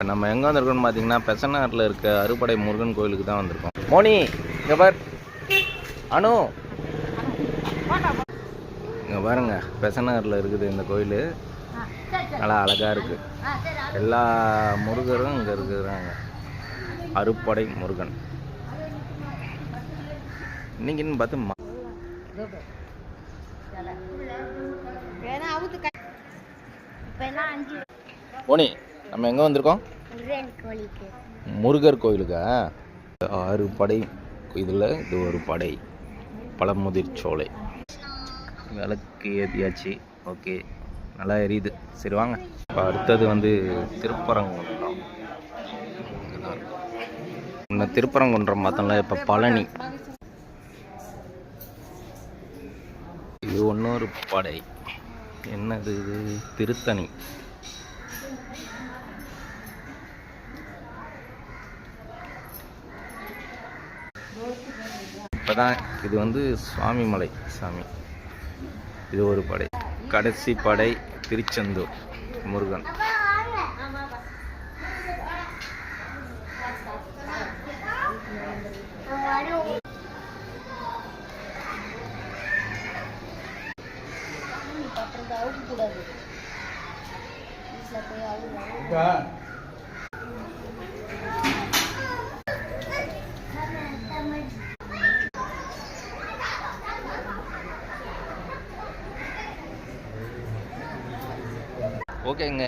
நம்ம எங்கே வந்திருக்கோம்னு பார்த்தீங்கன்னா பெசநகரில் இருக்க அறுபடை முருகன் கோயிலுக்கு தான் வந்திருக்கோம். மோனி இங்கே பார், அனு இங்கே பாருங்க, பெசநகரில் இருக்குது இந்த கோயில். நல்லா அழகாக இருக்குது. எல்லா முருகரும் இங்கே இருக்கிறாங்க. அறுபடை முருகன். இன்னைக்குன்னு பார்த்து மோனி நம்ம எங்கே வந்திருக்கோம்? முருகர் கோயிலுக்கா? 6 படை இதில் இது ஒரு படை. பழமுதிர் சோலை. விளக்கு ஏற்றியாச்சு. ஓகே, நல்லா எரியுது. சரி வாங்க. இப்போ அடுத்தது வந்து திருப்பரங்குன்றம். இந்த திருப்பரங்குன்றம் பார்த்தோம்ல, இப்போ பழனி. இது இன்னொரு படை. என்னது இது? திருத்தணி. இப்போதான் இது வந்து சுவாமிமலை சாமி. இது ஒரு படை. கடைசி படை திருச்செந்தூர் முருகன். ஓகேங்க.